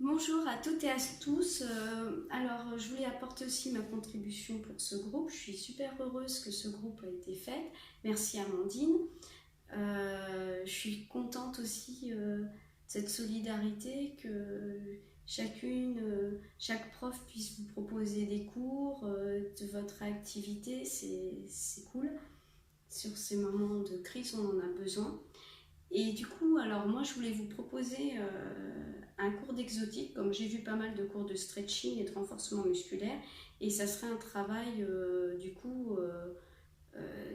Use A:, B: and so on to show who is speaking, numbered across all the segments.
A: Bonjour à toutes et à tous. Alors, je voulais apporter aussi ma contribution pour ce groupe. Je suis super heureuse que ce groupe a été fait. Merci Amandine. Je suis contente aussi de cette solidarité que chaque prof puisse vous proposer des cours de votre activité. C'est cool. Sur ces moments de crise, on en a besoin. Et du coup, alors moi, je voulais vous proposer un cours d'exotique, comme j'ai vu pas mal de cours de stretching et de renforcement musculaire, et ça serait un travail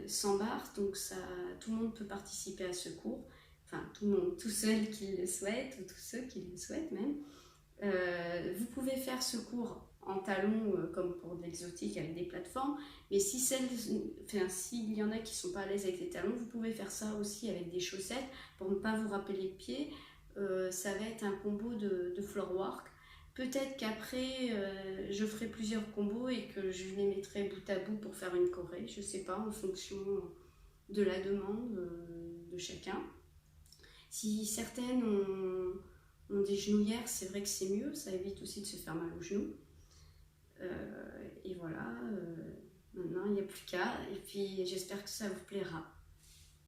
A: sans barre, donc ça, tout le monde peut participer à ce cours, enfin tout le monde, tous ceux qui le souhaitent, ou tous ceux qui le souhaitent même. Vous pouvez faire ce cours en talons comme pour de l'exotique avec des plateformes, mais s'il y en a qui ne sont pas à l'aise avec les talons, vous pouvez faire ça aussi avec des chaussettes pour ne pas vous râper les pieds. Ça va être un combo de floor work. Peut-être qu'après je ferai plusieurs combos et que je les mettrai bout à bout pour faire une choré, je ne sais pas, en fonction de la demande de chacun. Si certaines ont des genouillères, c'est vrai que c'est mieux, ça évite aussi de se faire mal aux genoux. Et voilà, maintenant il n'y a plus qu'à, et puis j'espère que ça vous plaira.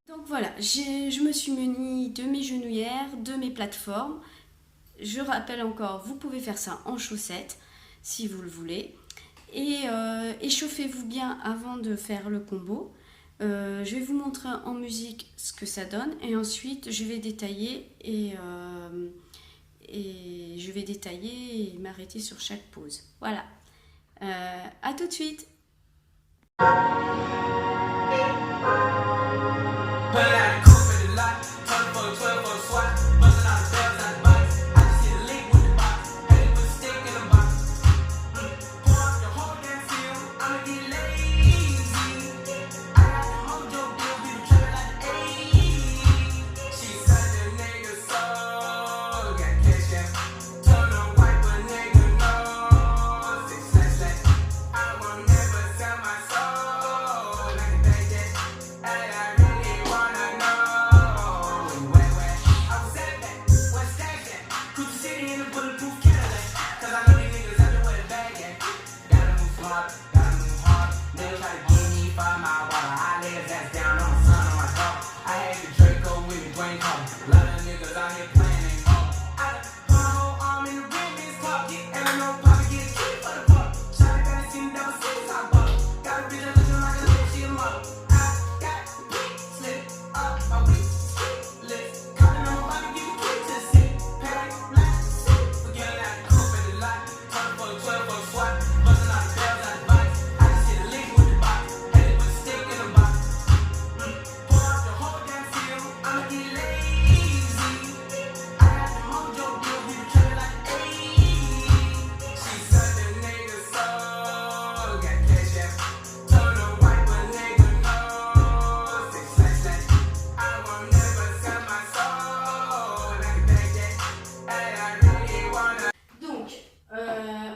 A: Donc voilà, je me suis munie de mes genouillères, de mes plateformes. Je rappelle encore, vous pouvez faire ça en chaussettes si vous le voulez. Et échauffez-vous bien avant de faire le combo. Je vais vous montrer en musique ce que ça donne et ensuite je vais détailler et je vais détailler et m'arrêter sur chaque pose. Voilà. À tout de suite.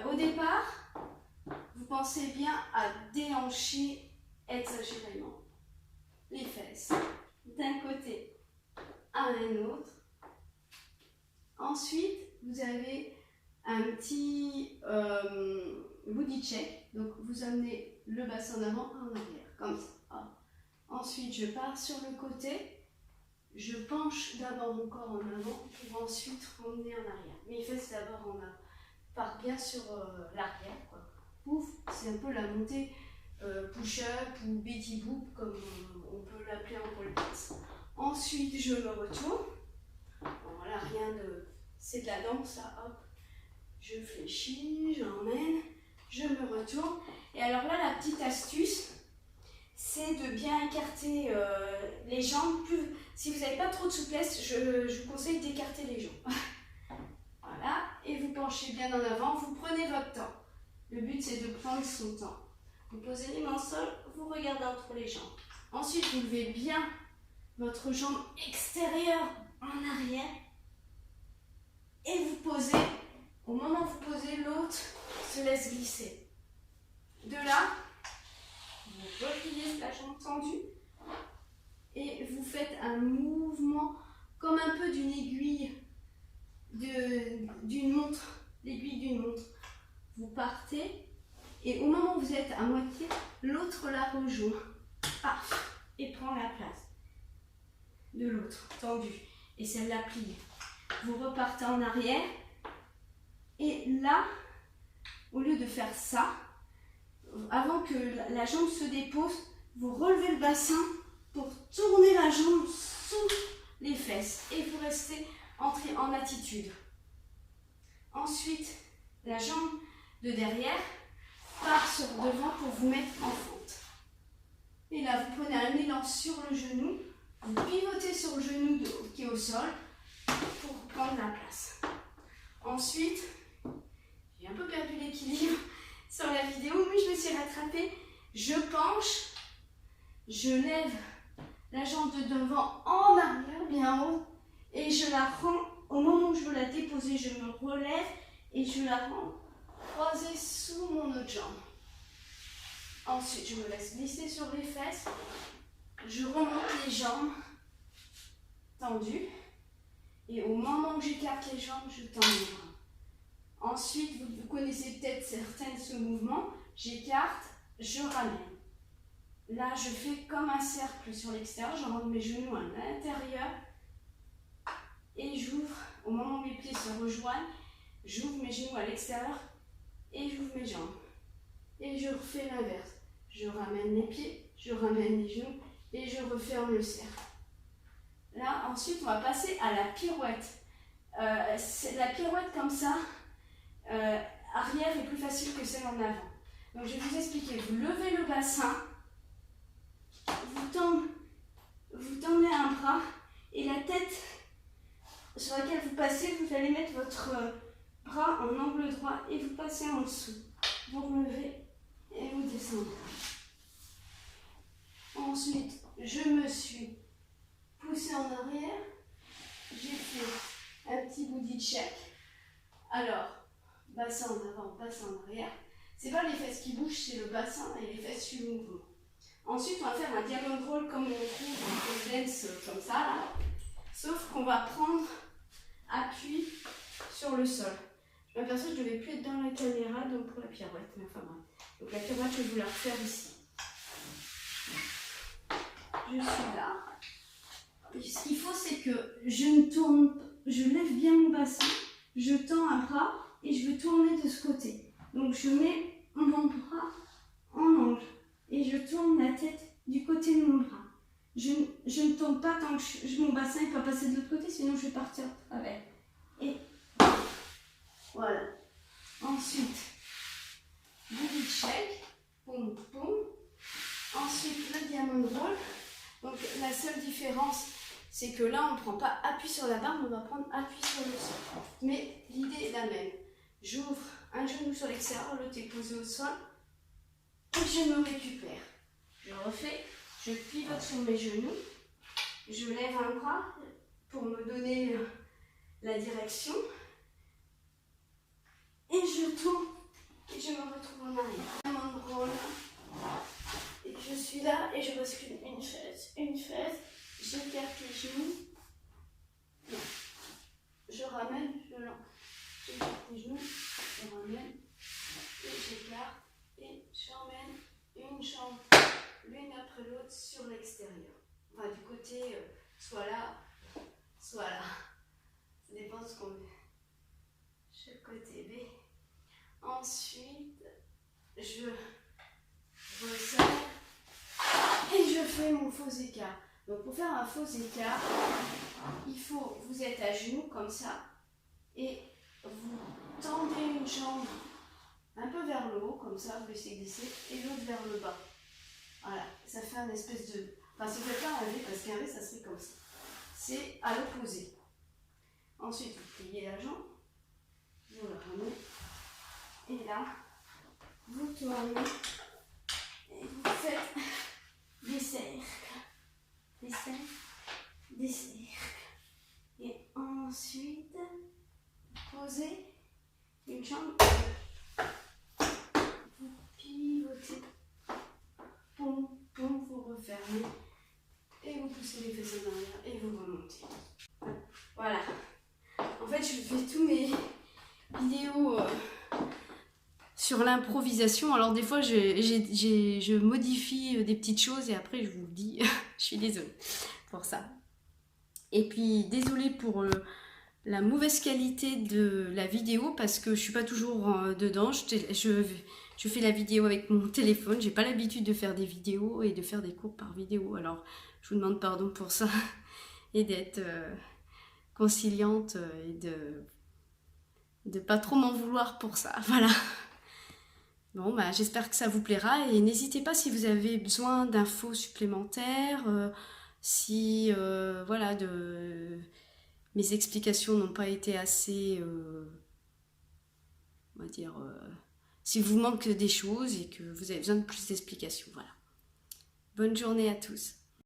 A: Au départ, vous pensez bien à déhancher exagérément les fesses d'un côté à un autre. Ensuite, vous avez un petit booty check. Donc, vous amenez le bassin en avant et en arrière, comme ça. Hop. Ensuite, je pars sur le côté. Je penche d'abord mon corps en avant pour ensuite ramener en arrière. Mes fesses d'abord en avant. Part bien sur l'arrière, quoi. Pouf, c'est un peu la montée push-up ou Betty Boop, comme on peut l'appeler en pole dance. Ensuite, je me retourne. Bon, voilà, rien de... C'est de la danse, ça, hop. Je fléchis, j'emmène, je me retourne. Et alors là, la petite astuce, c'est de bien écarter les jambes. Si vous n'avez pas trop de souplesse, je vous conseille d'écarter les jambes. Voilà, et vous penchez bien en avant, vous prenez votre temps. Le but, c'est de prendre son temps. Vous posez les mains au sol, vous regardez entre les jambes. Ensuite, vous levez bien votre jambe extérieure en arrière et vous posez. Au moment où vous posez, l'autre se laisse glisser. De là, vous repliez la jambe tendue et vous faites un mouvement comme un peu d'une aiguille d'une montre, l'aiguille d'une montre. Vous partez et au moment où vous êtes à moitié, l'autre la rejoint. Paf, et prend la place de l'autre, tendue. Et celle-là pliée. Vous repartez en arrière. Et là, au lieu de faire ça, avant que la jambe se dépose, vous relevez le bassin pour tourner la jambe sous les fesses. Et vous restez entré en attitude. Ensuite, la jambe de derrière part sur devant pour vous mettre en fente. Et là, vous prenez un élan sur le genou, vous pivotez sur le genou qui est au sol pour prendre la place. Ensuite, j'ai un peu perdu l'équilibre sur la vidéo, mais je me suis rattrapée. Je penche, je lève la jambe de devant en arrière, bien haut, et je la rends, au moment où je veux la déposer, je me relève et je la rends croisée sous mon autre jambe. Ensuite, je me laisse glisser sur les fesses, je remonte les jambes tendues, et au moment où j'écarte les jambes, je tends les bras. Ensuite, vous connaissez peut-être certains de ce mouvement, j'écarte, je ramène. Là, je fais comme un cercle sur l'extérieur, je rentre mes genoux à l'intérieur et j'ouvre, au moment où mes pieds se rejoignent, j'ouvre mes genoux à l'extérieur et j'ouvre mes jambes. Et je refais l'inverse. Je ramène les pieds, je ramène les genoux et je referme le cercle. Là, ensuite, on va passer à la pirouette. La pirouette comme ça, arrière est plus facile que celle en avant. Donc, je vais vous expliquer. Vous levez le bassin, vous tendez un bras et la tête sur laquelle vous passez, vous allez mettre votre bras en angle droit et vous passez en dessous. Vous relevez et vous descendez. Ensuite, je me suis poussée en arrière. J'ai fait un petit booty check. Alors, bassin en avant, bassin en arrière. C'est pas les fesses qui bougent, c'est le bassin et les fesses suivent le mouvement. Ensuite, on va faire un diamond roll comme on trouve en dance, comme ça, là. Sauf qu'on va prendre appui sur le sol. Je m'aperçois que je ne vais plus être dans la caméra, donc pour la pirouette, mais enfin bref. Donc la pirouette, je vais vous la refaire ici. Je suis là. Et ce qu'il faut, c'est que je ne tourne pas, je lève bien mon bassin, je tends un bras et je veux tourner de ce côté. Donc je mets mon bras en angle et je tourne la tête du côté de mon bras. Je ne tourne pas tant que mon bassin n'est pas passé de l'autre côté, sinon je vais partir à travers. Et voilà. Ensuite, booty check, poum poum. Ensuite, le diamond roll. Donc la seule différence, c'est que là, on ne prend pas appui sur la barre, mais on va prendre appui sur le sol. Mais l'idée est la même. J'ouvre un genou sur l'extérieur, l'autre est posé au sol, et je me récupère. Je refais, je pivote sur mes genoux, je lève un bras pour me donner la direction, et je tourne, et je me retrouve en arrière. Diamond roll. Et je suis là, et je bascule une fesse, j'écarte les genoux, je ramène, je lance. J'écarte les genoux, je ramène, et j'écarte, et j'emmène une jambe l'une après l'autre sur l'extérieur. Enfin, du côté, soit là, soit là. Ça dépend de ce qu'on veut. Chaque côté B. Ensuite, je resserre et je fais mon faux écart. Donc, pour faire un faux écart, il faut, vous êtes à genoux comme ça et vous tendez une jambe un peu vers le haut, comme ça, vous laissez glisser, et l'autre vers le bas. Voilà, ça fait un espèce de... Enfin, ça ne fait pas un V, parce qu'un V, ça serait comme ça. C'est à l'opposé. Ensuite, vous pliez la jambe, vous la ramenez, et là, vous tournez, et vous faites des cercles, des cercles, des cercles. Et ensuite, posez une jambe, vous pivotez, poum, poum, vous refermez, et vous poussez les fesses en arrière, et vous remontez. Voilà. En fait, je fais vidéo sur l'improvisation. Alors des fois je modifie des petites choses et après je vous le dis, je suis désolée pour ça. Et puis désolée pour la mauvaise qualité de la vidéo parce que je suis pas toujours dedans. Je fais la vidéo avec mon téléphone, j'ai pas l'habitude de faire des vidéos et de faire des cours par vidéo. Alors je vous demande pardon pour ça et d'être conciliante et de pas trop m'en vouloir pour ça. Voilà. Bon, bah, j'espère que ça vous plaira et n'hésitez pas si vous avez besoin d'infos supplémentaires, si voilà, mes explications n'ont pas été assez, on va dire, si vous manque des choses et que vous avez besoin de plus d'explications. Voilà. Bonne journée à tous.